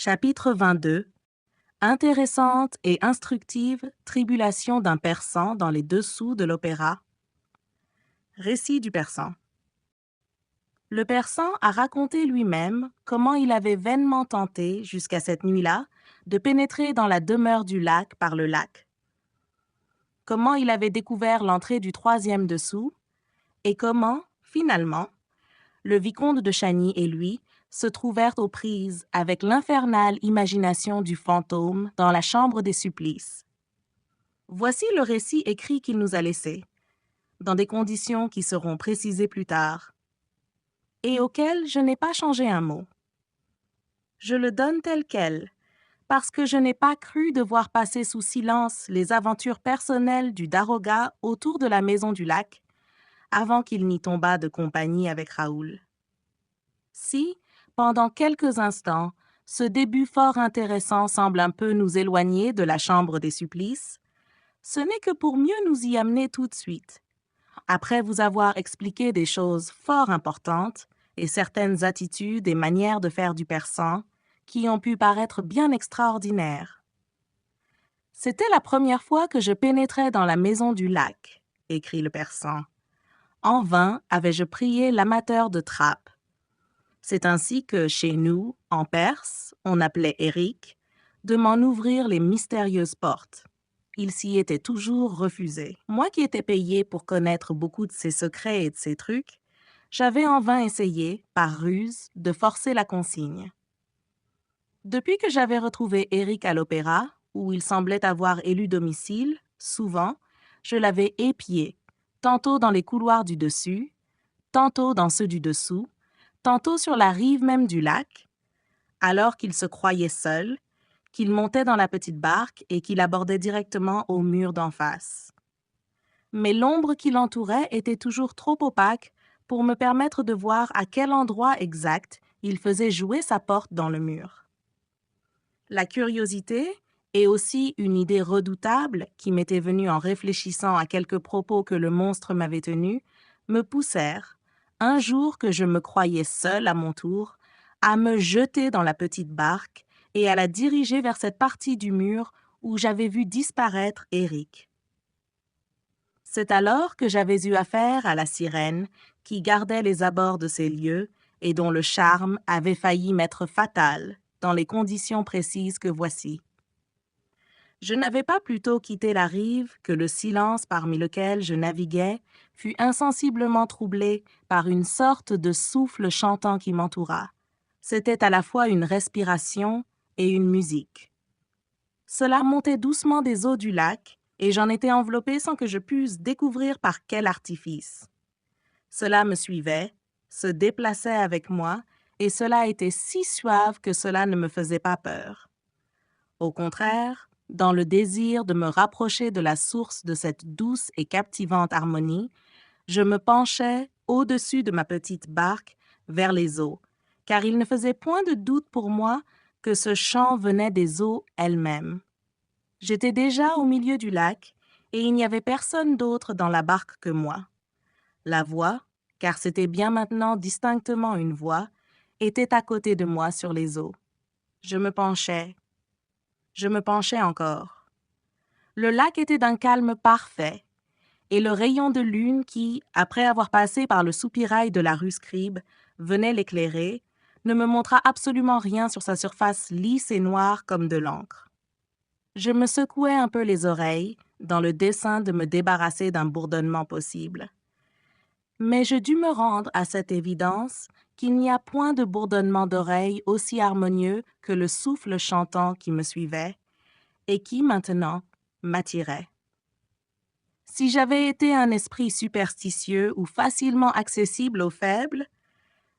Chapitre 22. Intéressante et instructive tribulation d'un persan dans les dessous de l'opéra. Récit du persan. Le persan a raconté lui-même comment il avait vainement tenté, jusqu'à cette nuit-là, de pénétrer dans la demeure du lac par le lac. Comment il avait découvert l'entrée du troisième dessous, et comment, finalement, le vicomte de Chagny et lui se trouvèrent aux prises avec l'infernale imagination du fantôme dans la chambre des supplices. Voici le récit écrit qu'il nous a laissé, dans des conditions qui seront précisées plus tard, et auxquelles je n'ai pas changé un mot. Je le donne tel quel, parce que je n'ai pas cru devoir passer sous silence les aventures personnelles du daroga autour de la maison du lac, avant qu'il n'y tombât de compagnie avec Raoul. Si, pendant quelques instants, ce début fort intéressant semble un peu nous éloigner de la chambre des supplices, ce n'est que pour mieux nous y amener tout de suite, après vous avoir expliqué des choses fort importantes et certaines attitudes et manières de faire du persan qui ont pu paraître bien extraordinaires. C'était la première fois que je pénétrais dans la maison du lac, écrit le persan. En vain avais-je prié l'amateur de trappe. C'est ainsi que, chez nous, en Perse, on appelait Éric, de m'en ouvrir les mystérieuses portes. Il s'y était toujours refusé. Moi qui étais payé pour connaître beaucoup de ses secrets et de ses trucs, j'avais en vain essayé, par ruse, de forcer la consigne. Depuis que j'avais retrouvé Éric à l'opéra, où il semblait avoir élu domicile, souvent, je l'avais épié, tantôt dans les couloirs du dessus, tantôt dans ceux du dessous, tantôt sur la rive même du lac, alors qu'il se croyait seul, qu'il montait dans la petite barque et qu'il abordait directement au mur d'en face. Mais l'ombre qui l'entourait était toujours trop opaque pour me permettre de voir à quel endroit exact il faisait jouer sa porte dans le mur. La curiosité et aussi une idée redoutable qui m'était venue en réfléchissant à quelques propos que le monstre m'avait tenus me poussèrent, un jour que je me croyais seul à mon tour, à me jeter dans la petite barque et à la diriger vers cette partie du mur où j'avais vu disparaître Éric. C'est alors que j'avais eu affaire à la sirène qui gardait les abords de ces lieux et dont le charme avait failli m'être fatal dans les conditions précises que voici. Je n'avais pas plutôt quitté la rive que le silence parmi lequel je naviguais fut insensiblement troublé par une sorte de souffle chantant qui m'entoura. C'était à la fois une respiration et une musique. Cela montait doucement des eaux du lac, et j'en étais enveloppé sans que je pusse découvrir par quel artifice. Cela me suivait, se déplaçait avec moi, et cela était si suave que cela ne me faisait pas peur. Au contraire, dans le désir de me rapprocher de la source de cette douce et captivante harmonie, je me penchais au-dessus de ma petite barque vers les eaux, car il ne faisait point de doute pour moi que ce chant venait des eaux elles-mêmes. J'étais déjà au milieu du lac, et il n'y avait personne d'autre dans la barque que moi. La voix, car c'était bien maintenant distinctement une voix, était à côté de moi sur les eaux. Je me penchais encore. Le lac était d'un calme parfait, et le rayon de lune qui, après avoir passé par le soupirail de la rue Scribe, venait l'éclairer, ne me montra absolument rien sur sa surface lisse et noire comme de l'encre. Je me secouais un peu les oreilles, dans le dessein de me débarrasser d'un bourdonnement possible. Mais je dus me rendre à cette évidence qu'il n'y a point de bourdonnement d'oreilles aussi harmonieux que le souffle chantant qui me suivait, et qui, maintenant, m'attirait. Si j'avais été un esprit superstitieux ou facilement accessible aux faibles,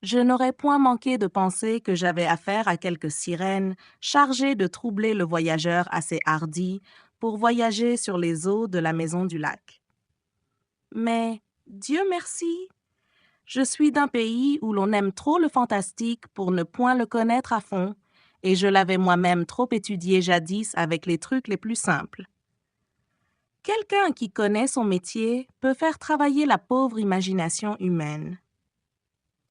je n'aurais point manqué de penser que j'avais affaire à quelque sirène chargée de troubler le voyageur assez hardi pour voyager sur les eaux de la maison du lac. Mais, Dieu merci, je suis d'un pays où l'on aime trop le fantastique pour ne point le connaître à fond, et je l'avais moi-même trop étudié jadis avec les trucs les plus simples. Quelqu'un qui connaît son métier peut faire travailler la pauvre imagination humaine.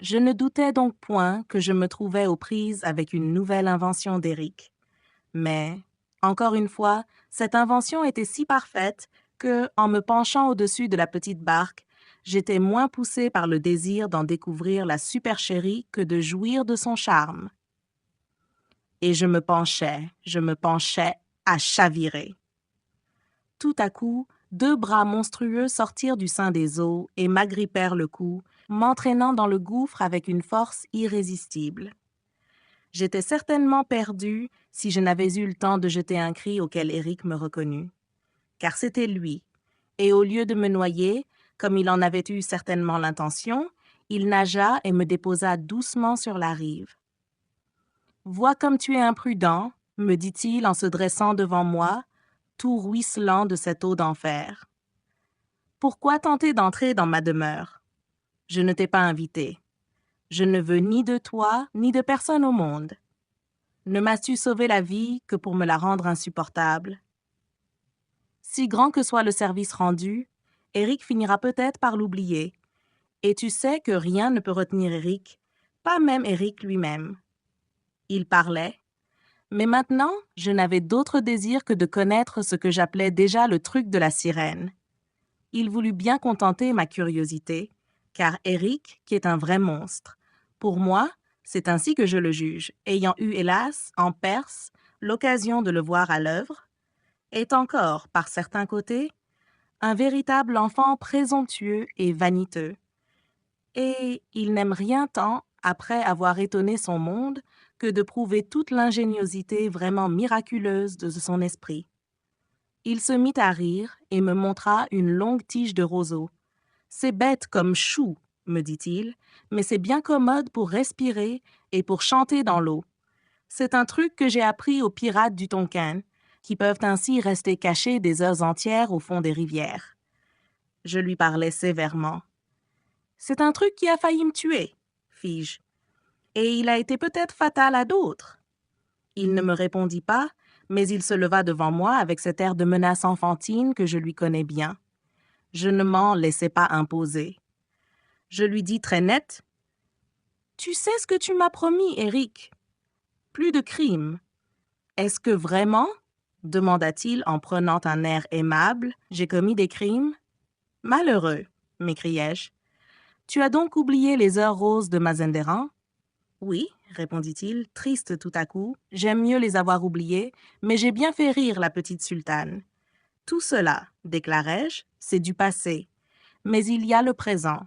Je ne doutais donc point que je me trouvais aux prises avec une nouvelle invention d'Éric. Mais, encore une fois, cette invention était si parfaite que, en me penchant au-dessus de la petite barque, j'étais moins poussée par le désir d'en découvrir la supercherie que de jouir de son charme. Et je me penchais à chavirer. Tout à coup, 2 bras monstrueux sortirent du sein des eaux et m'agrippèrent le cou, m'entraînant dans le gouffre avec une force irrésistible. J'étais certainement perdue si je n'avais eu le temps de jeter un cri auquel Éric me reconnut. Car c'était lui, et au lieu de me noyer, comme il en avait eu certainement l'intention, il nagea et me déposa doucement sur la rive. « Vois comme tu es imprudent, » me dit-il en se dressant devant moi, tout ruisselant de cette eau d'enfer. « Pourquoi tenter d'entrer dans ma demeure? Je ne t'ai pas invité. Je ne veux ni de toi, ni de personne au monde. Ne m'as-tu sauvé la vie que pour me la rendre insupportable? Si grand que soit le service rendu, Éric finira peut-être par l'oublier. Et tu sais que rien ne peut retenir Éric, pas même Éric lui-même. Il parlait, mais maintenant, je n'avais d'autre désir que de connaître ce que j'appelais déjà le truc de la sirène. Il voulut bien contenter ma curiosité, car Éric, qui est un vrai monstre, pour moi, c'est ainsi que je le juge, ayant eu, hélas, en Perse, l'occasion de le voir à l'œuvre, est encore, par certains côtés, un véritable enfant présomptueux et vaniteux. Et il n'aime rien tant, après avoir étonné son monde, que de prouver toute l'ingéniosité vraiment miraculeuse de son esprit. Il se mit à rire et me montra une longue tige de roseau. « C'est bête comme chou, » me dit-il, « mais c'est bien commode pour respirer et pour chanter dans l'eau. C'est un truc que j'ai appris aux pirates du Tonkin, qui peuvent ainsi rester cachés des heures entières au fond des rivières. » Je lui parlais sévèrement. « C'est un truc qui a failli me tuer, » fis-je, « et il a été peut-être fatal à d'autres. » Il ne me répondit pas, mais il se leva devant moi avec cet air de menace enfantine que je lui connais bien. Je ne m'en laissai pas imposer. Je lui dis très net, « Tu sais ce que tu m'as promis, Éric. Plus de crimes. » « Est-ce que vraiment, » demanda-t-il en prenant un air aimable, « j'ai commis des crimes? »« Malheureux, » m'écriai-je. « Tu as donc oublié les heures roses de Mazanderan? »« Oui, » répondit-il, triste tout à coup, « j'aime mieux les avoir oubliées, mais j'ai bien fait rire la petite sultane. »« Tout cela, » déclarai-je, « c'est du passé, mais il y a le présent.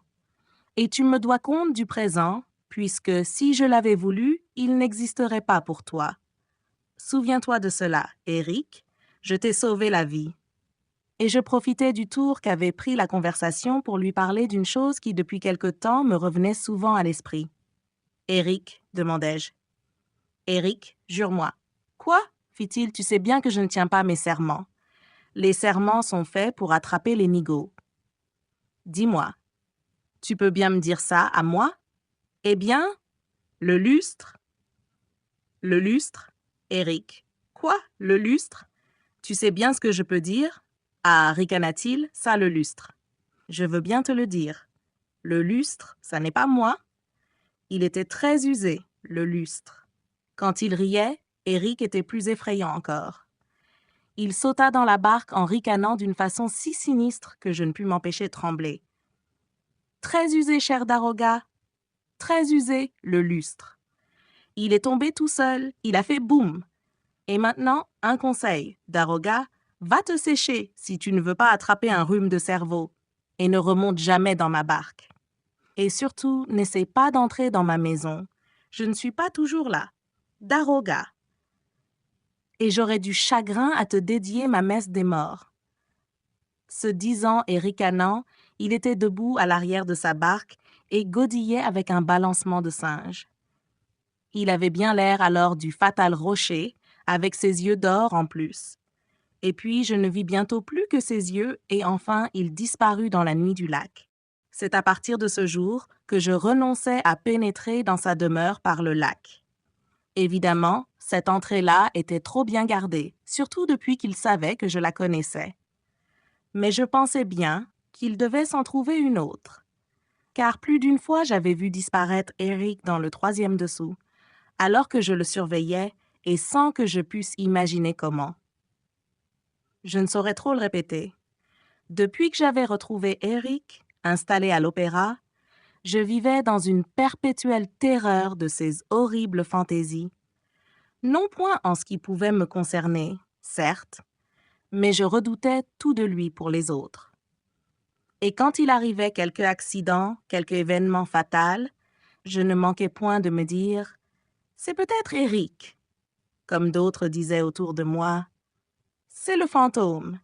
Et tu me dois compte du présent, puisque si je l'avais voulu, il n'existerait pas pour toi. Souviens-toi de cela, Éric, je t'ai sauvé la vie. » Et je profitai du tour qu'avait pris la conversation pour lui parler d'une chose qui depuis quelque temps me revenait souvent à l'esprit. « Éric, demandai-je. « Éric, jure-moi. »« Quoi ?» fit-il, « tu sais bien que je ne tiens pas mes serments. Les serments sont faits pour attraper les nigauds. Dis-moi, tu peux bien me dire ça à moi? Eh bien, le lustre? » « Le lustre? Éric. Quoi, le lustre? Tu sais bien ce que je peux dire? Ah, ricana-t-il, ça le lustre. Je veux bien te le dire. Le lustre, ça n'est pas moi. Il était très usé, le lustre. Quand il riait, Éric était plus effrayant encore. Il sauta dans la barque en ricanant d'une façon si sinistre que je ne pus m'empêcher de trembler. Très usé, cher Daroga. Très usé, le lustre. Il est tombé tout seul, il a fait boum. Et maintenant, un conseil, Daroga, va te sécher si tu ne veux pas attraper un rhume de cerveau et ne remonte jamais dans ma barque. Et surtout, n'essaie pas d'entrer dans ma maison. Je ne suis pas toujours là. Daroga. Et j'aurais du chagrin à te dédier ma messe des morts. » Se disant et ricanant, il était debout à l'arrière de sa barque et godillait avec un balancement de singe. Il avait bien l'air alors du fatal rocher, avec ses yeux d'or en plus. Et puis je ne vis bientôt plus que ses yeux, et enfin il disparut dans la nuit du lac. C'est à partir de ce jour que je renonçai à pénétrer dans sa demeure par le lac. Évidemment, cette entrée-là était trop bien gardée, surtout depuis qu'il savait que je la connaissais. Mais je pensais bien qu'il devait s'en trouver une autre. car plus d'une fois j'avais vu disparaître Eric dans le troisième dessous, alors que je le surveillais et sans que je puisse imaginer comment. Je ne saurais trop le répéter. Depuis que j'avais retrouvé Eric, installé à l'opéra, je vivais dans une perpétuelle terreur de ces horribles fantaisies, non point en ce qui pouvait me concerner, certes, mais je redoutais tout de lui pour les autres. Et quand il arrivait quelque accident, quelque événement fatal, je ne manquais point de me dire « C'est peut-être Eric », comme d'autres disaient autour de moi « C'est le fantôme ».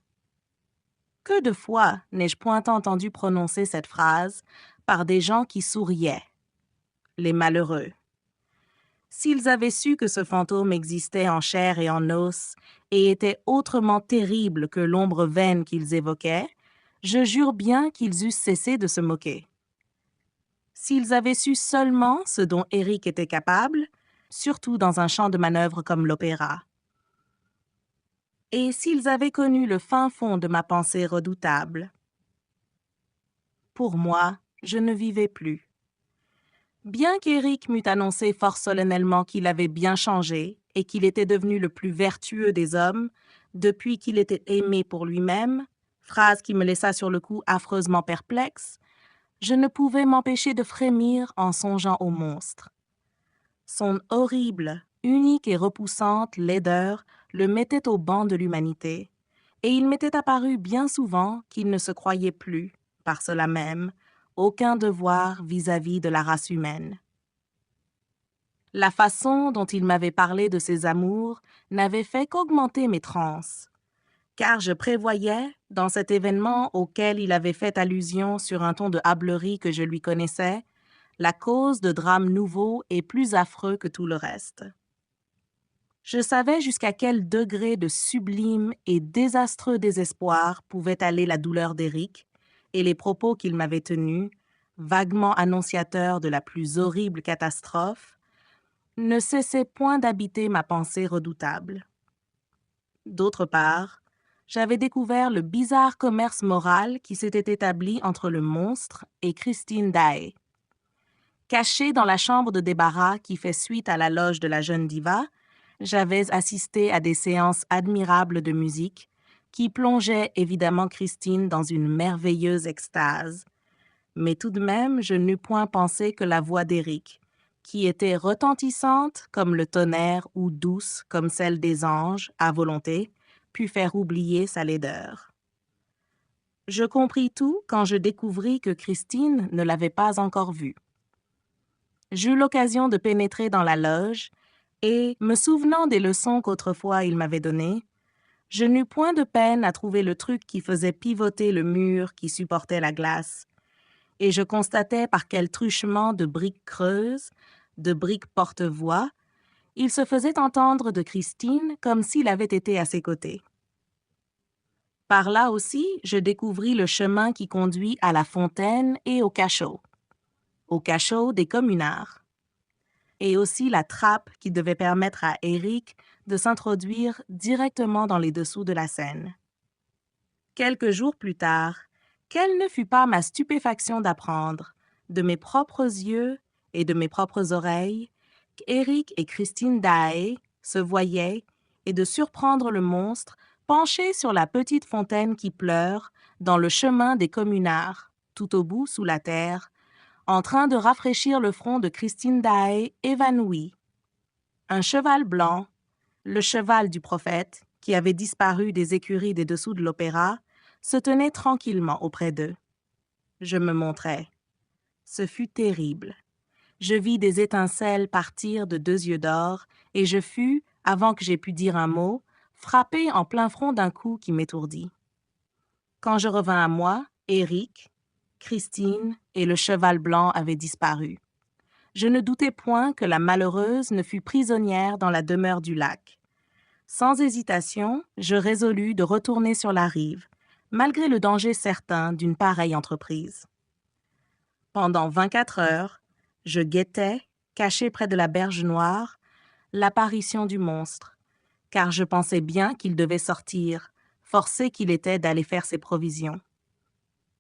Que de fois n'ai-je point entendu prononcer cette phrase par des gens qui souriaient, les malheureux. S'ils avaient su que ce fantôme existait en chair et en os et était autrement terrible que l'ombre vaine qu'ils évoquaient, je jure bien qu'ils eussent cessé de se moquer. S'ils avaient su seulement ce dont Eric était capable, surtout dans un champ de manœuvre comme l'opéra. Et s'ils avaient connu le fin fond de ma pensée redoutable. Pour moi, je ne vivais plus. Bien qu'Éric m'eût annoncé fort solennellement qu'il avait bien changé et qu'il était devenu le plus vertueux des hommes depuis qu'il était aimé pour lui-même, phrase qui me laissa sur le coup affreusement perplexe, je ne pouvais m'empêcher de frémir en songeant au monstre. Son horrible, unique et repoussante laideur le mettait au banc de l'humanité, et il m'était apparu bien souvent qu'il ne se croyait plus, par cela même, aucun devoir vis-à-vis de la race humaine. La façon dont il m'avait parlé de ses amours n'avait fait qu'augmenter mes transes, car je prévoyais, dans cet événement auquel il avait fait allusion sur un ton de hâblerie que je lui connaissais, la cause de drames nouveaux et plus affreux que tout le reste. Je savais jusqu'à quel degré de sublime et désastreux désespoir pouvait aller la douleur d'Éric, et les propos qu'il m'avait tenus, vaguement annonciateurs de la plus horrible catastrophe, ne cessaient point d'habiter ma pensée redoutable. D'autre part, j'avais découvert le bizarre commerce moral qui s'était établi entre le monstre et Christine Daae. Cachée dans la chambre de débarras qui fait suite à la loge de la jeune diva, j'avais assisté à des séances admirables de musique qui plongeaient évidemment Christine dans une merveilleuse extase. Mais tout de même, je n'eus point pensé que la voix d'Éric, qui était retentissante comme le tonnerre ou douce comme celle des anges, à volonté, pût faire oublier sa laideur. Je compris tout quand je découvris que Christine ne l'avait pas encore vu. J'eus l'occasion de pénétrer dans la loge et, me souvenant des leçons qu'autrefois il m'avait données, je n'eus point de peine à trouver le truc qui faisait pivoter le mur qui supportait la glace, et je constatais par quel truchement de briques creuses, de briques porte-voix, il se faisait entendre de Christine comme s'il avait été à ses côtés. Par là aussi, je découvris le chemin qui conduit à la fontaine et au cachot des communards, et aussi la trappe qui devait permettre à Éric de s'introduire directement dans les dessous de la scène. Quelques jours plus tard, quelle ne fut pas ma stupéfaction d'apprendre, de mes propres yeux et de mes propres oreilles, qu'Éric et Christine Daae se voyaient et de surprendre le monstre penché sur la petite fontaine qui pleure dans le chemin des communards, tout au bout sous la terre, en train de rafraîchir le front de Christine Daae évanouie. Un cheval blanc, le cheval du prophète, qui avait disparu des écuries des dessous de l'opéra, se tenait tranquillement auprès d'eux. Je me montrai. Ce fut terrible. Je vis des étincelles partir de deux yeux d'or, et je fus, avant que j'aie pu dire un mot, frappé en plein front d'un coup qui m'étourdit. Quand je revins à moi, Éric, Christine et le cheval blanc avaient disparu. Je ne doutais point que la malheureuse ne fût prisonnière dans la demeure du lac. Sans hésitation, je résolus de retourner sur la rive, malgré le danger certain d'une pareille entreprise. Pendant 24 heures, je guettais, caché près de la berge noire, l'apparition du monstre, car je pensais bien qu'il devait sortir, forcé qu'il était d'aller faire ses provisions.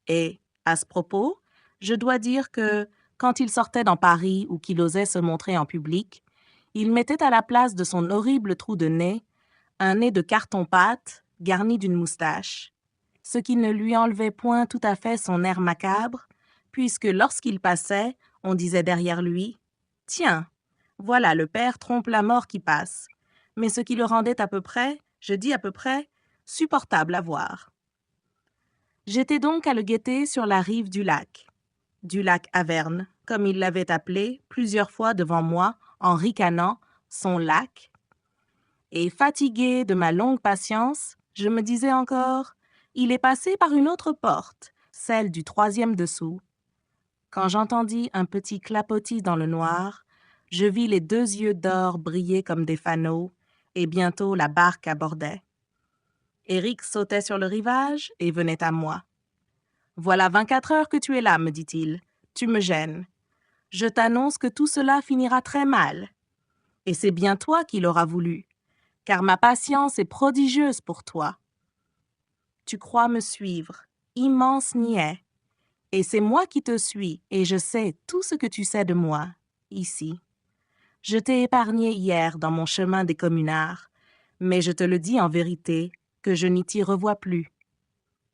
Et, à ce propos, Je dois dire que, quand il sortait dans Paris ou qu'il osait se montrer en public, il mettait à la place de son horrible trou de nez un nez de carton-pâte garni d'une moustache, ce qui ne lui enlevait point tout à fait son air macabre, puisque lorsqu'il passait, on disait derrière lui « Tiens, voilà le père Trompe-la-Mort qui passe », mais ce qui le rendait à peu près, je dis à peu près, supportable à voir. J'étais donc à le guetter sur la rive du lac Averne, comme il l'avait appelé plusieurs fois devant moi en ricanant son lac. Et fatigué de ma longue patience, je me disais encore, il est passé par une autre porte, celle du 3e dessous. Quand j'entendis un petit clapotis dans le noir, je vis les 2 yeux d'or briller comme des fanaux, et bientôt la barque abordait. Éric sautait sur le rivage et venait à moi. « Voilà 24 heures que tu es là, me dit-il. Tu me gênes. Je t'annonce que tout cela finira très mal. Et c'est bien toi qui l'auras voulu, car ma patience est prodigieuse pour toi. Tu crois me suivre, immense niais, et c'est moi qui te suis, et je sais tout ce que tu sais de moi, ici. Je t'ai épargné hier dans mon chemin des communards, mais je te le dis en vérité, que je n'y t'y revois plus.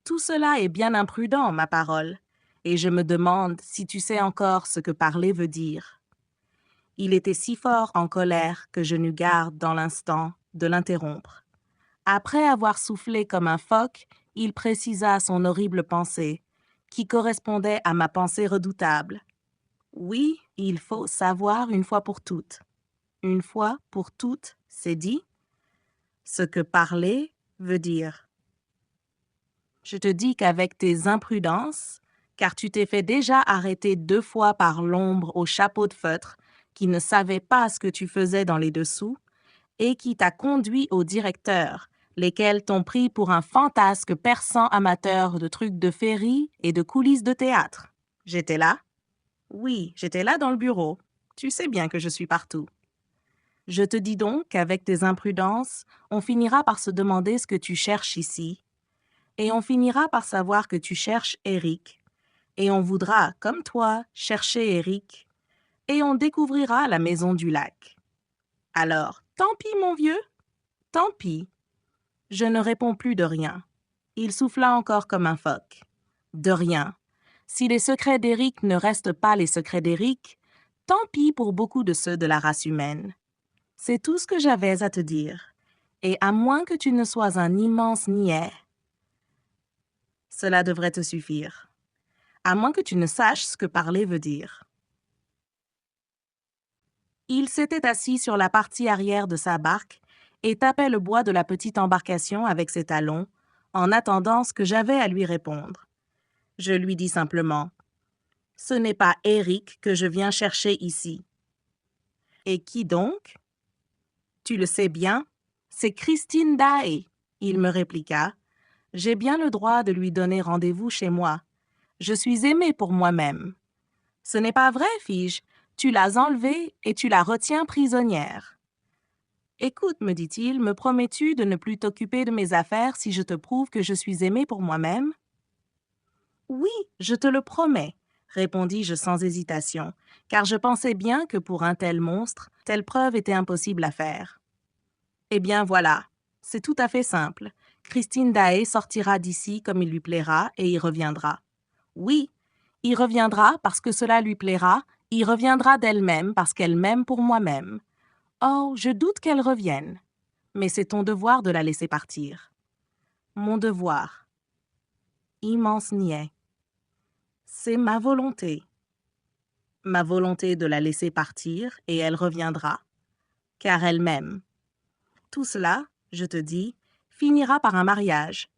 Tout cela est bien imprudent, ma parole, et je me demande si tu sais encore ce que parler veut dire. » Il était si fort en colère que je n'eus garde dans l'instant de l'interrompre. Après avoir soufflé comme un phoque, il précisa son horrible pensée, qui correspondait à ma pensée redoutable. Oui, il faut savoir une fois pour toutes. Une fois pour toutes, c'est dit, ce que parler veut dire. Je te dis qu'avec tes imprudences, car tu t'es fait déjà arrêter 2 fois par l'ombre au chapeau de feutre, qui ne savait pas ce que tu faisais dans les dessous, et qui t'a conduit au directeur, lesquels t'ont pris pour un fantasque persan amateur de trucs de féerie et de coulisses de théâtre. J'étais là? Oui, j'étais là dans le bureau. Tu sais bien que je suis partout. Je te dis donc qu'avec tes imprudences, on finira par se demander ce que tu cherches ici, et on finira par savoir que tu cherches Éric, et on voudra, comme toi, chercher Éric, et on découvrira la maison du lac. Alors, tant pis, mon vieux, tant pis. Je ne réponds plus de rien. Il souffla encore comme un phoque. De rien. Si les secrets d'Éric ne restent pas les secrets d'Éric, tant pis pour beaucoup de ceux de la race humaine. C'est tout ce que j'avais à te dire. Et à moins que tu ne sois un immense niais, cela devrait te suffire. À moins que tu ne saches ce que parler veut dire. Il s'était assis sur la partie arrière de sa barque et tapait le bois de la petite embarcation avec ses talons, en attendant ce que j'avais à lui répondre. Je lui dis simplement « Ce n'est pas Éric que je viens chercher ici. »« Et qui donc ?»« Tu le sais bien, c'est Christine Daae, » il me répliqua. « J'ai bien le droit de lui donner rendez-vous chez moi. Je suis aimé pour moi-même. »« Ce n'est pas vrai, fis-je. Tu l'as enlevée et tu la retiens prisonnière. » « Écoute, me dit-il, me promets-tu de ne plus t'occuper de mes affaires si je te prouve que je suis aimé pour moi-même? »« Oui, je te le promets, » répondis-je sans hésitation, car je pensais bien que pour un tel monstre, telle preuve était impossible à faire. « Eh bien voilà, c'est tout à fait simple. Christine Daae sortira d'ici comme il lui plaira et y reviendra. Oui, y reviendra parce que cela lui plaira, y reviendra d'elle-même parce qu'elle m'aime pour moi-même. Oh, je doute qu'elle revienne. Mais c'est ton devoir de la laisser partir. Mon devoir. Immense niais. C'est ma volonté. Ma volonté de la laisser partir et elle reviendra, car elle m'aime. Tout cela, je te dis, finira par un mariage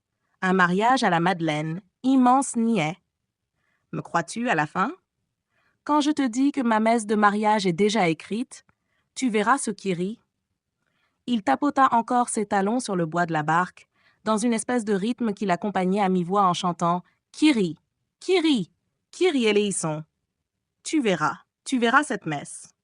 à la Madeleine, immense niais. Me crois-tu à la fin? Quand je te dis que ma messe de mariage est déjà écrite, tu verras ce qui rit. Il tapota encore ses talons sur le bois de la barque, dans une espèce de rythme qui l'accompagnait à mi-voix en chantant « Kyrie, Kyrie, Kyrie éléison. » Tu verras cette messe.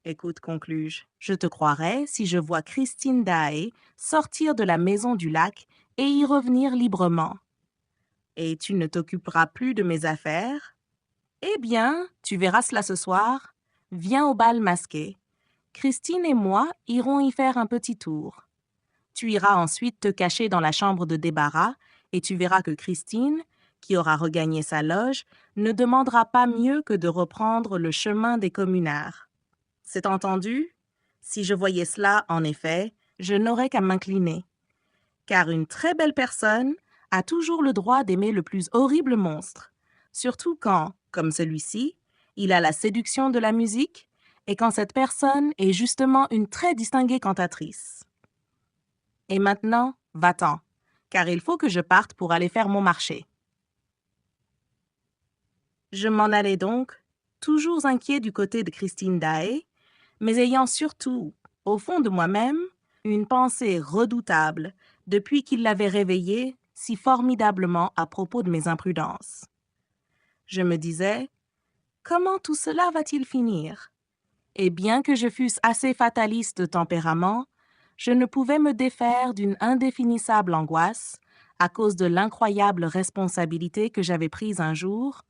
Écoute, conclus-je, je te croirai si je vois Christine Daae sortir de la maison du lac et y revenir librement. Et tu ne t'occuperas plus de mes affaires, Eh bien, tu verras cela ce soir. Viens au bal masqué. Christine et moi irons y faire un petit tour. Tu iras ensuite te cacher dans la chambre de débarras et tu verras que Christine, qui aura regagné sa loge, ne demandera pas mieux que de reprendre le chemin des communards. C'est entendu? Si je voyais cela, en effet, je n'aurais qu'à m'incliner. Car une très belle personne a toujours le droit d'aimer le plus horrible monstre, surtout quand, comme celui-ci, il a la séduction de la musique et quand cette personne est justement une très distinguée cantatrice. Et maintenant, va-t'en, car il faut que je parte pour aller faire mon marché. Je m'en allais donc, toujours inquiet du côté de Christine Daae, mais ayant surtout, au fond de moi-même, une pensée redoutable depuis qu'il l'avait réveillée si formidablement à propos de mes imprudences. Je me disais, comment tout cela va-t-il finir? Et bien que je fusse assez fataliste de tempérament, je ne pouvais me défaire d'une indéfinissable angoisse à cause de l'incroyable responsabilité que j'avais prise un jour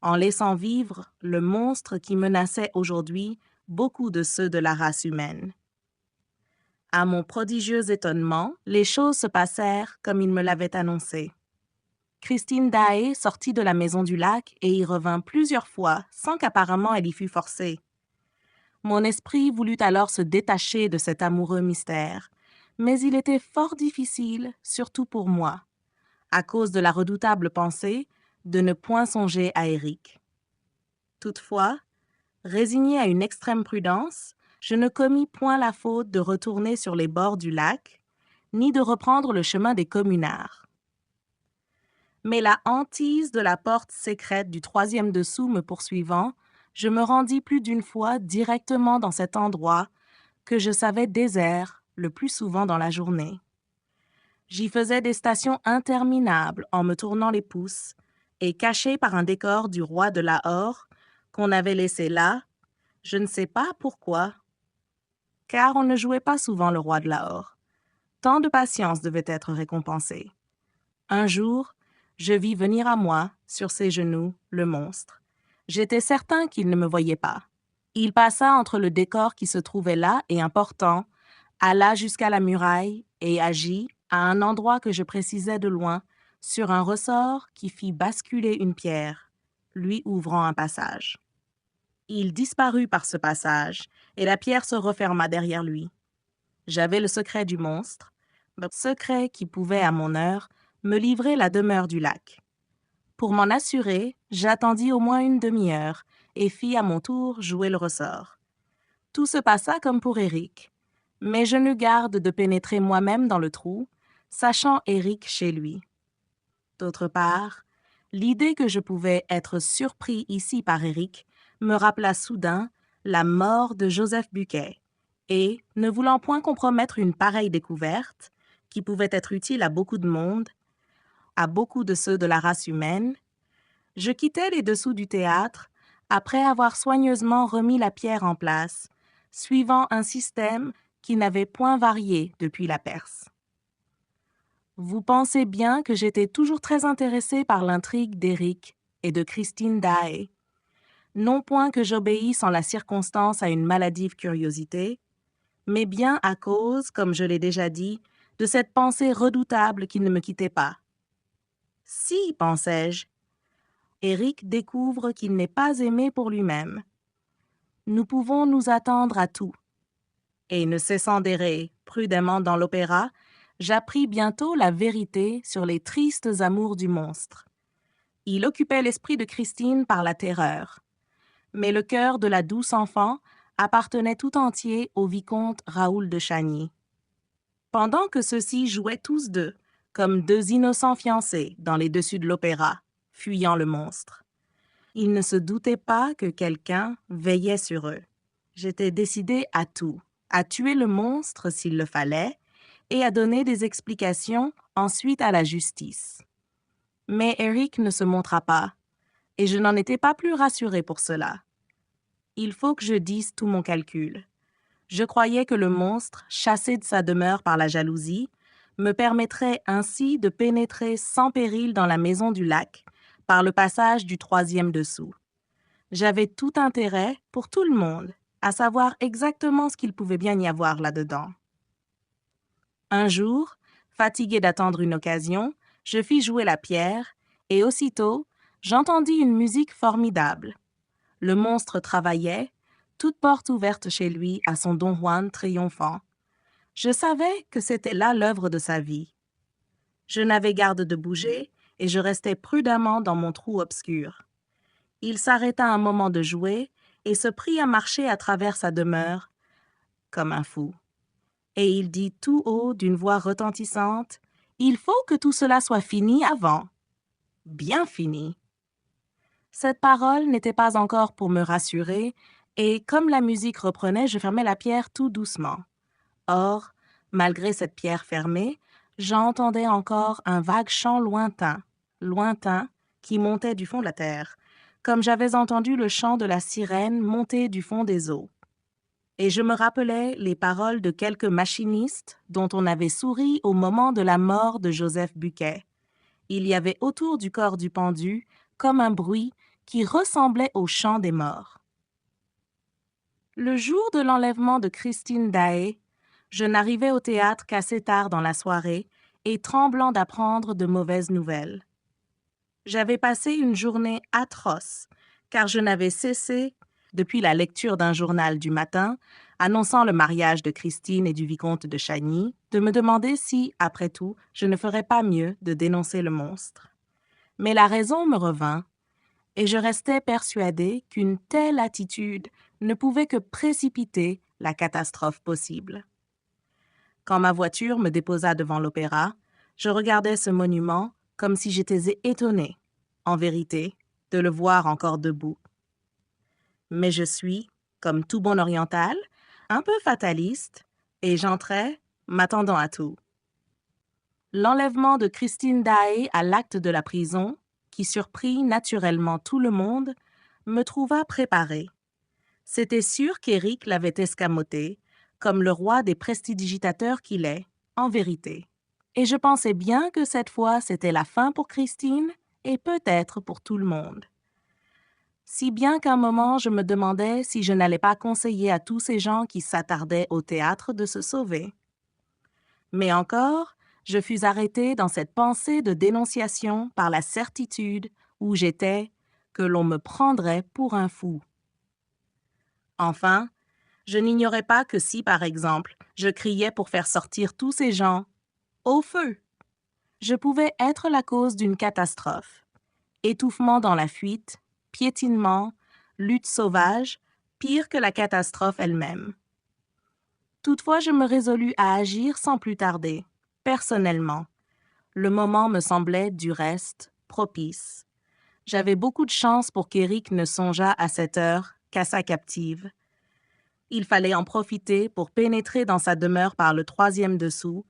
en laissant vivre le monstre qui menaçait aujourd'hui beaucoup de ceux de la race humaine. À mon prodigieux étonnement, les choses se passèrent comme il me l'avait annoncé. Christine Daae sortit de la maison du lac et y revint plusieurs fois sans qu'apparemment elle y fût forcée. Mon esprit voulut alors se détacher de cet amoureux mystère, mais il était fort difficile, surtout pour moi, à cause de la redoutable pensée de ne point songer à Éric. Toutefois, résigné à une extrême prudence, je ne commis point la faute de retourner sur les bords du lac, ni de reprendre le chemin des communards. Mais la hantise de la porte secrète du troisième dessous me poursuivant, je me rendis plus d'une fois directement dans cet endroit que je savais désert le plus souvent dans la journée. J'y faisais des stations interminables en me tournant les pouces, et caché par un décor du roi de Lahore qu'on avait laissé là, je ne sais pas pourquoi, car on ne jouait pas souvent le roi de Lahore. Tant de patience devait être récompensée. Un jour, je vis venir à moi, sur ses genoux, le monstre. J'étais certain qu'il ne me voyait pas. Il passa entre le décor qui se trouvait là et important, alla jusqu'à la muraille et agit, à un endroit que je précisais de loin, sur un ressort qui fit basculer une pierre, lui ouvrant un passage. Il disparut par ce passage, et la pierre se referma derrière lui. J'avais le secret du monstre, le secret qui pouvait, à mon heure, me livrer la demeure du lac. Pour m'en assurer, j'attendis au moins une demi-heure et fis à mon tour jouer le ressort. Tout se passa comme pour Éric, mais je n'eus garde de pénétrer moi-même dans le trou, sachant Éric chez lui. D'autre part, l'idée que je pouvais être surpris ici par Éric me rappela soudain la mort de Joseph Buquet, et, ne voulant point compromettre une pareille découverte, qui pouvait être utile à beaucoup de monde, à beaucoup de ceux de la race humaine, je quittai les dessous du théâtre après avoir soigneusement remis la pierre en place, suivant un système qui n'avait point varié depuis la Perse. Vous pensez bien que j'étais toujours très intéressée par l'intrigue d'Éric et de Christine Daae. Non point que j'obéisse en la circonstance à une maladive curiosité, mais bien à cause, comme je l'ai déjà dit, de cette pensée redoutable qui ne me quittait pas. Si, pensais-je, Éric découvre qu'il n'est pas aimé pour lui-même. Nous pouvons nous attendre à tout. Et ne cessant d'errer prudemment dans l'opéra, j'appris bientôt la vérité sur les tristes amours du monstre. Il occupait l'esprit de Christine par la terreur. Mais le cœur de la douce enfant appartenait tout entier au vicomte Raoul de Chagny. Pendant que ceux-ci jouaient tous deux, comme deux innocents fiancés dans les dessus de l'opéra, fuyant le monstre, ils ne se doutaient pas que quelqu'un veillait sur eux. J'étais décidée à tout, à tuer le monstre s'il le fallait, et à donner des explications ensuite à la justice. Mais Éric ne se montra pas, et je n'en étais pas plus rassurée pour cela. Il faut que je dise tout mon calcul. Je croyais que le monstre, chassé de sa demeure par la jalousie, me permettrait ainsi de pénétrer sans péril dans la maison du lac, par le passage du troisième dessous. J'avais tout intérêt, pour tout le monde, à savoir exactement ce qu'il pouvait bien y avoir là-dedans. Un jour, fatiguée d'attendre une occasion, je fis jouer la pierre, et aussitôt, j'entendis une musique formidable. Le monstre travaillait, toute porte ouverte chez lui à son Don Juan triomphant. Je savais que c'était là l'œuvre de sa vie. Je n'avais garde de bouger, et je restai prudemment dans mon trou obscur. Il s'arrêta un moment de jouer, et se prit à marcher à travers sa demeure, comme un fou. Et il dit tout haut d'une voix retentissante, « Il faut que tout cela soit fini avant. » Bien fini. Cette parole n'était pas encore pour me rassurer, et comme la musique reprenait, je fermais la pierre tout doucement. Or, malgré cette pierre fermée, j'entendais encore un vague chant lointain, qui montait du fond de la terre, comme j'avais entendu le chant de la sirène monter du fond des eaux. Et je me rappelais les paroles de quelques machinistes dont on avait souri au moment de la mort de Joseph Buquet. Il y avait autour du corps du pendu comme un bruit qui ressemblait au chant des morts. Le jour de l'enlèvement de Christine Daae, je n'arrivais au théâtre qu'assez tard dans la soirée et tremblant d'apprendre de mauvaises nouvelles. J'avais passé une journée atroce, car je n'avais cessé, depuis la lecture d'un journal du matin, annonçant le mariage de Christine et du vicomte de Chagny, de me demander si, après tout, je ne ferais pas mieux de dénoncer le monstre. Mais la raison me revint, et je restais persuadée qu'une telle attitude ne pouvait que précipiter la catastrophe possible. Quand ma voiture me déposa devant l'opéra, je regardais ce monument comme si j'étais étonnée, en vérité, de le voir encore debout. Mais je suis, comme tout bon oriental, un peu fataliste, et j'entrais, m'attendant à tout. L'enlèvement de Christine Daae à l'acte de la prison, qui surprit naturellement tout le monde, me trouva préparée. C'était sûr qu'Éric l'avait escamoté, comme le roi des prestidigitateurs qu'il est, en vérité. Et je pensais bien que cette fois c'était la fin pour Christine et peut-être pour tout le monde. Si bien qu'un moment je me demandais si je n'allais pas conseiller à tous ces gens qui s'attardaient au théâtre de se sauver. Mais encore, je fus arrêtée dans cette pensée de dénonciation par la certitude où j'étais que l'on me prendrait pour un fou. Enfin, je n'ignorais pas que si, par exemple, je criais pour faire sortir tous ces gens au feu, je pouvais être la cause d'une catastrophe. Étouffement dans la fuite, piétinement, lutte sauvage, pire que la catastrophe elle-même. Toutefois, je me résolus à agir sans plus tarder, personnellement. Le moment me semblait, du reste, propice. J'avais beaucoup de chance pour qu'Éric ne songeât à cette heure qu'à sa captive. Il fallait en profiter pour pénétrer dans sa demeure par le troisième dessous,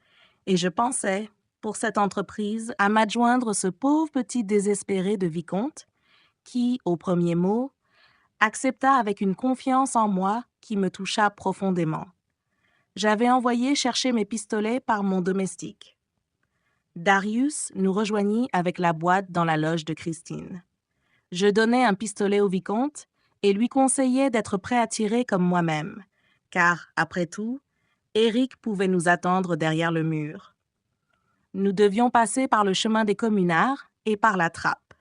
et je pensais, pour cette entreprise, à m'adjoindre ce pauvre petit désespéré de vicomte, qui, au premier mot, accepta avec une confiance en moi qui me toucha profondément. J'avais envoyé chercher mes pistolets par mon domestique. Darius nous rejoignit avec la boîte dans la loge de Christine. Je donnai un pistolet au vicomte et lui conseillai d'être prêt à tirer comme moi-même, car, après tout, Éric pouvait nous attendre derrière le mur. Nous devions passer par le chemin des communards et par la trappe.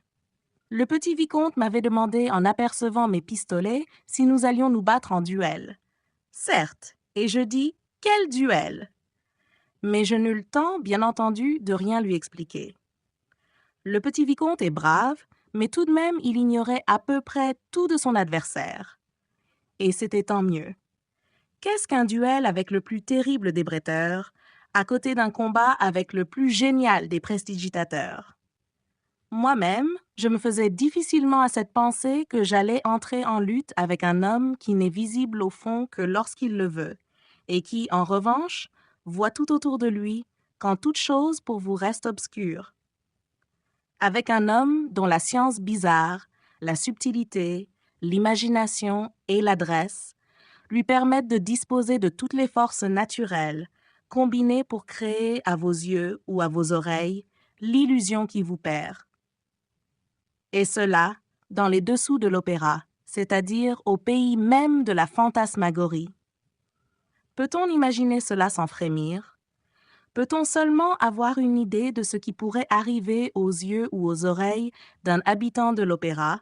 Le petit vicomte m'avait demandé, en apercevant mes pistolets, si nous allions nous battre en duel. Certes, et je dis « quel duel ?» Mais je n'eus le temps, bien entendu, de rien lui expliquer. Le petit vicomte est brave, mais tout de même il ignorait à peu près tout de son adversaire. Et c'était tant mieux. Qu'est-ce qu'un duel avec le plus terrible des bretteurs, à côté d'un combat avec le plus génial des prestigitateurs? Moi-même, je me faisais difficilement à cette pensée que j'allais entrer en lutte avec un homme qui n'est visible au fond que lorsqu'il le veut, et qui, en revanche, voit tout autour de lui quand toute chose pour vous reste obscure. Avec un homme dont la science bizarre, la subtilité, l'imagination et l'adresse lui permettent de disposer de toutes les forces naturelles, combinées pour créer à vos yeux ou à vos oreilles l'illusion qui vous perd. Et cela, dans les dessous de l'opéra, c'est-à-dire au pays même de la fantasmagorie. Peut-on imaginer cela sans frémir? Peut-on seulement avoir une idée de ce qui pourrait arriver aux yeux ou aux oreilles d'un habitant de l'opéra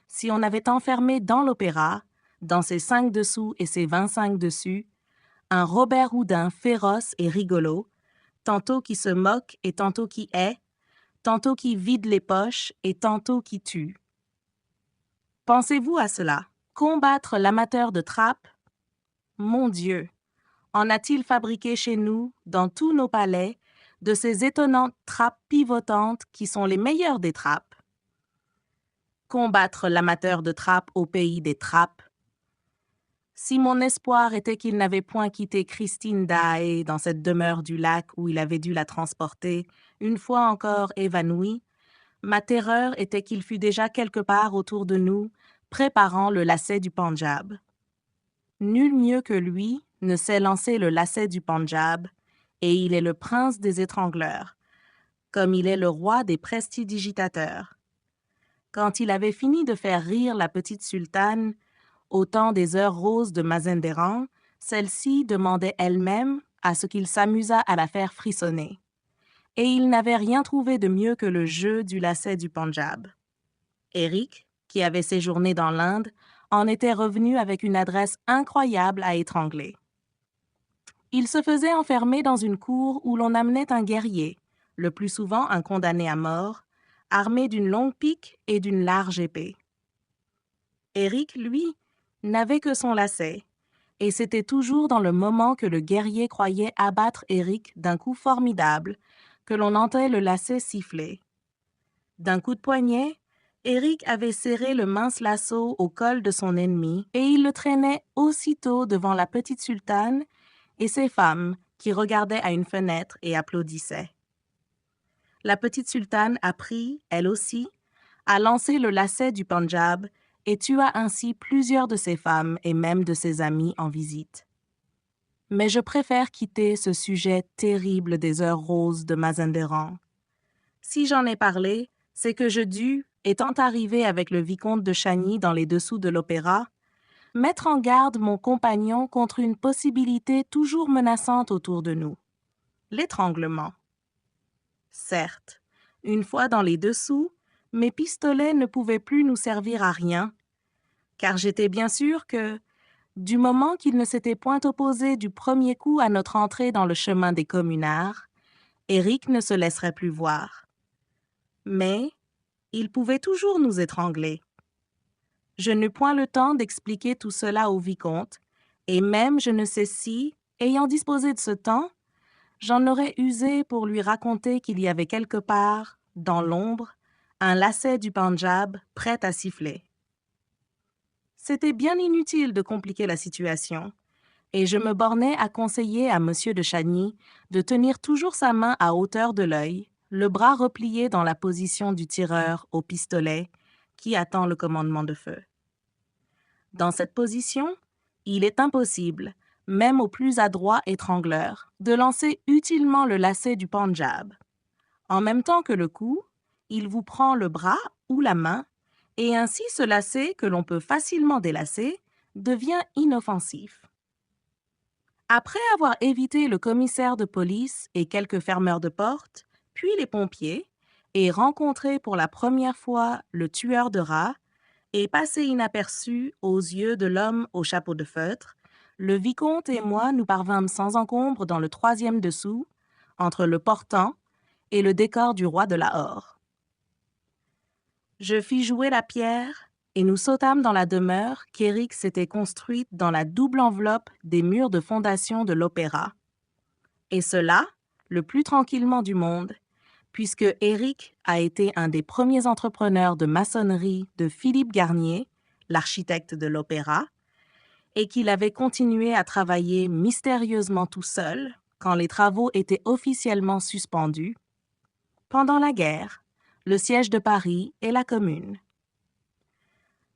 si on avait enfermé dans l'opéra, dans ses 5 dessous et ses 25 dessus, un Robert Houdin féroce et rigolo, tantôt qui se moque et tantôt qui hait, tantôt qui vide les poches et tantôt qui tue. Pensez-vous à cela? Combattre l'amateur de trappe? Mon Dieu! En a-t-il fabriqué chez nous, dans tous nos palais, de ces étonnantes trappes pivotantes qui sont les meilleures des trappes? Combattre l'amateur de trappe au pays des trappes. Si mon espoir était qu'il n'avait point quitté Christine Daae dans cette demeure du lac où il avait dû la transporter, une fois encore évanouie, ma terreur était qu'il fût déjà quelque part autour de nous, préparant le lacet du Pendjab. Nul mieux que lui ne sait lancer le lacet du Pendjab, et il est le prince des étrangleurs, comme il est le roi des prestidigitateurs. Quand il avait fini de faire rire la petite sultane, au temps des heures roses de Mazanderan, celle-ci demandait elle-même à ce qu'il s'amusât à la faire frissonner. Et il n'avait rien trouvé de mieux que le jeu du lacet du Pendjab. Eric, qui avait séjourné dans l'Inde, en était revenu avec une adresse incroyable à étrangler. Il se faisait enfermer dans une cour où l'on amenait un guerrier, le plus souvent un condamné à mort, armé d'une longue pique et d'une large épée. Eric, lui, n'avait que son lacet, et c'était toujours dans le moment que le guerrier croyait abattre Eric d'un coup formidable que l'on entendait le lacet siffler. D'un coup de poignet, Eric avait serré le mince lasso au col de son ennemi et il le traînait aussitôt devant la petite sultane et ses femmes qui regardaient à une fenêtre et applaudissaient. La petite sultane apprit, elle aussi, à lancer le lacet du Pendjab et tua ainsi plusieurs de ses femmes et même de ses amis en visite. Mais je préfère quitter ce sujet terrible des heures roses de Mazanderan. Si j'en ai parlé, c'est que je dus, étant arrivé avec le vicomte de Chagny dans les dessous de l'opéra, mettre en garde mon compagnon contre une possibilité toujours menaçante autour de nous, l'étranglement. Certes, une fois dans les dessous, mes pistolets ne pouvaient plus nous servir à rien, car j'étais bien sûr que, du moment qu'il ne s'était point opposé du premier coup à notre entrée dans le chemin des communards, Eric ne se laisserait plus voir. Mais il pouvait toujours nous étrangler. Je n'eus point le temps d'expliquer tout cela au vicomte, et même je ne sais si, ayant disposé de ce temps, j'en aurais usé pour lui raconter qu'il y avait quelque part, dans l'ombre, un lacet du Pendjab prêt à siffler. C'était bien inutile de compliquer la situation, et je me bornais à conseiller à M. de Chagny de tenir toujours sa main à hauteur de l'œil, le bras replié dans la position du tireur au pistolet qui attend le commandement de feu. Dans cette position, il est impossible, même au plus adroit étrangleur, de lancer utilement le lacet du Pendjab. En même temps que le coup, il vous prend le bras ou la main, et ainsi ce lacet, que l'on peut facilement délacer, devient inoffensif. Après avoir évité le commissaire de police et quelques fermeurs de porte, puis les pompiers, et rencontré pour la première fois le tueur de rats, et passé inaperçu aux yeux de l'homme au chapeau de feutre, le vicomte et moi nous parvînmes sans encombre dans le 3e dessous, entre le portant et le décor du roi de Lahore. Je fis jouer la pierre, et nous sautâmes dans la demeure qu'Éric s'était construite dans la double enveloppe des murs de fondation de l'opéra. Et cela, le plus tranquillement du monde, puisque Éric a été un des premiers entrepreneurs de maçonnerie de Philippe Garnier, l'architecte de l'opéra, et qu'il avait continué à travailler mystérieusement tout seul quand les travaux étaient officiellement suspendus, pendant la guerre, le siège de Paris et la Commune.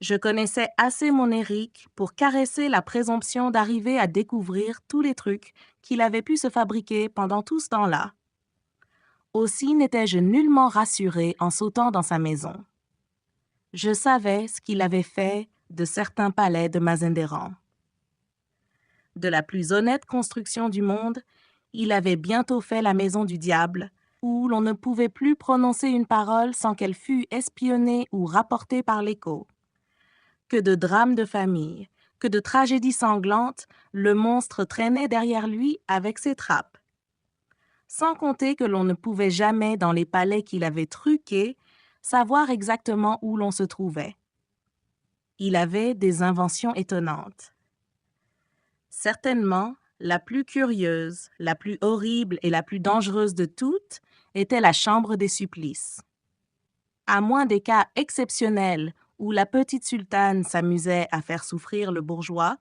Je connaissais assez mon Éric pour caresser la présomption d'arriver à découvrir tous les trucs qu'il avait pu se fabriquer pendant tout ce temps-là. Aussi n'étais-je nullement rassurée en sautant dans sa maison. Je savais ce qu'il avait fait de certains palais de Mazanderan. De la plus honnête construction du monde, il avait bientôt fait la maison du diable, où l'on ne pouvait plus prononcer une parole sans qu'elle fût espionnée ou rapportée par l'écho. Que de drames de famille, que de tragédies sanglantes, le monstre traînait derrière lui avec ses trappes. Sans compter que l'on ne pouvait jamais, dans les palais qu'il avait truqués, savoir exactement où l'on se trouvait. Il avait des inventions étonnantes. Certainement, la plus curieuse, la plus horrible et la plus dangereuse de toutes était la chambre des supplices. À moins des cas exceptionnels où la petite sultane s'amusait à faire souffrir le bourgeois,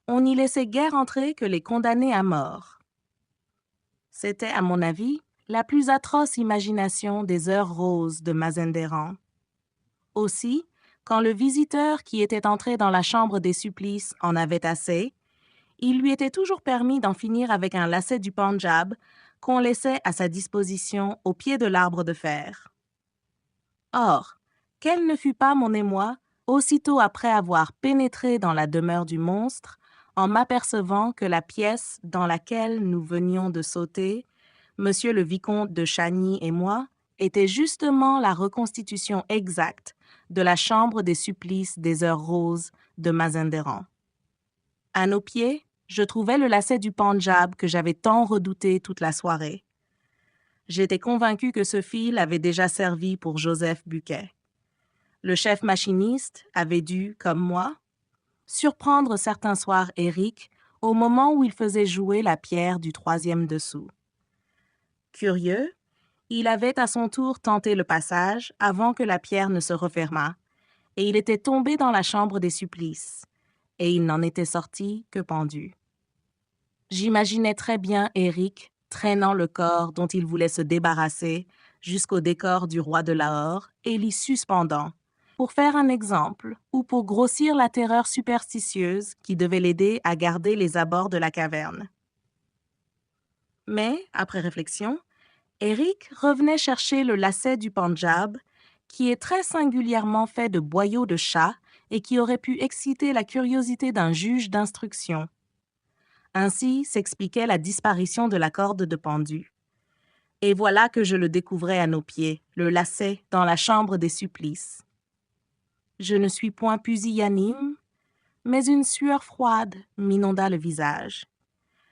on n'y laissait guère entrer que les condamnés à mort. C'était, à mon avis, la plus atroce imagination des heures roses de Mazanderan. Aussi, quand le visiteur qui était entré dans la chambre des supplices en avait assez, il lui était toujours permis d'en finir avec un lacet du Pendjab qu'on laissait à sa disposition au pied de l'arbre de fer. Or, quel ne fut pas mon émoi, aussitôt après avoir pénétré dans la demeure du monstre, en m'apercevant que la pièce dans laquelle nous venions de sauter, Monsieur le vicomte de Chagny et moi, était justement la reconstitution exacte de la chambre des supplices des heures roses de Mazanderan. À nos pieds, je trouvais le lacet du Pendjab que j'avais tant redouté toute la soirée. J'étais convaincu que ce fil avait déjà servi pour Joseph Buquet. Le chef machiniste avait dû, comme moi, surprendre certains soirs Éric au moment où il faisait jouer la pierre du 3e dessous. Curieux, il avait à son tour tenté le passage avant que la pierre ne se refermât, et il était tombé dans la chambre des supplices, et il n'en était sorti que pendu. J'imaginais très bien Éric traînant le corps dont il voulait se débarrasser jusqu'au décor du roi de Lahore et l'y suspendant, pour faire un exemple ou pour grossir la terreur superstitieuse qui devait l'aider à garder les abords de la caverne. Mais, après réflexion, Éric revenait chercher le lacet du Pendjab, qui est très singulièrement fait de boyaux de chat et qui aurait pu exciter la curiosité d'un juge d'instruction. Ainsi s'expliquait la disparition de la corde de pendu. Et voilà que je le découvrais à nos pieds, le lacet dans la chambre des supplices. Je ne suis point pusillanime, mais une sueur froide m'inonda le visage.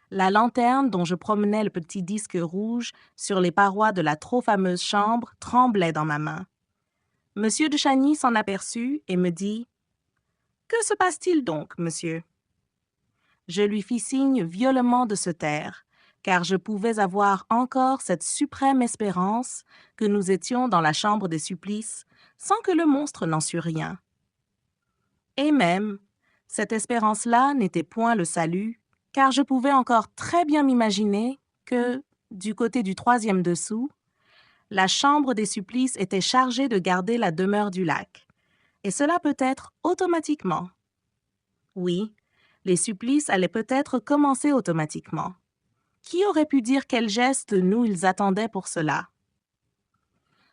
La lanterne dont je promenais le petit disque rouge sur les parois de la trop fameuse chambre tremblait dans ma main. Monsieur de Chagny s'en aperçut et me dit « Que se passe-t-il donc, monsieur ?» Je lui fis signe violemment de se taire, car je pouvais avoir encore cette suprême espérance que nous étions dans la chambre des supplices sans que le monstre n'en sût rien. Et même, cette espérance-là n'était point le salut, car je pouvais encore très bien m'imaginer que, du côté du 3e dessous, la chambre des supplices était chargée de garder la demeure du lac, et cela peut-être automatiquement. Oui, les supplices allaient peut-être commencer automatiquement. Qui aurait pu dire quel geste nous ils attendaient pour cela?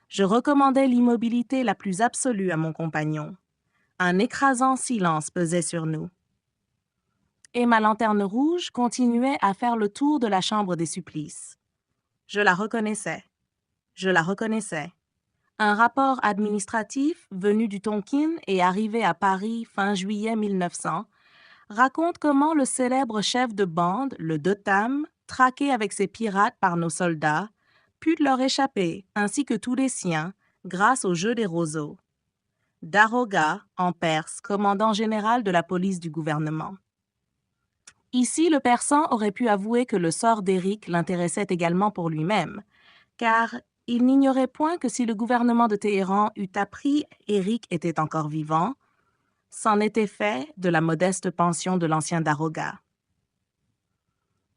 Je recommandais l'immobilité la plus absolue à mon compagnon. Un écrasant silence pesait sur nous. Et ma lanterne rouge continuait à faire le tour de la chambre des supplices. Je la reconnaissais. Un rapport administratif venu du Tonkin et arrivé à Paris fin juillet 1900 raconte comment le célèbre chef de bande, le Dotam, traqué avec ses pirates par nos soldats, put leur échapper, ainsi que tous les siens, grâce au jeu des roseaux. Daroga, en Perse, commandant général de la police du gouvernement. Ici, le Persan aurait pu avouer que le sort d'Éric l'intéressait également pour lui-même, car il n'ignorait point que si le gouvernement de Téhéran eût appris Éric était encore vivant, c'en était fait de la modeste pension de l'ancien Daroga.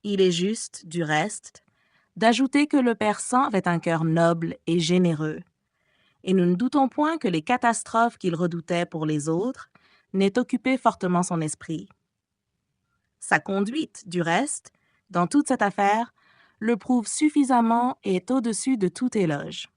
Il est juste, du reste, d'ajouter que le Persan avait un cœur noble et généreux, et nous ne doutons point que les catastrophes qu'il redoutait pour les autres n'aient occupé fortement son esprit. Sa conduite, du reste, dans toute cette affaire, le prouve suffisamment et est au-dessus de tout éloge.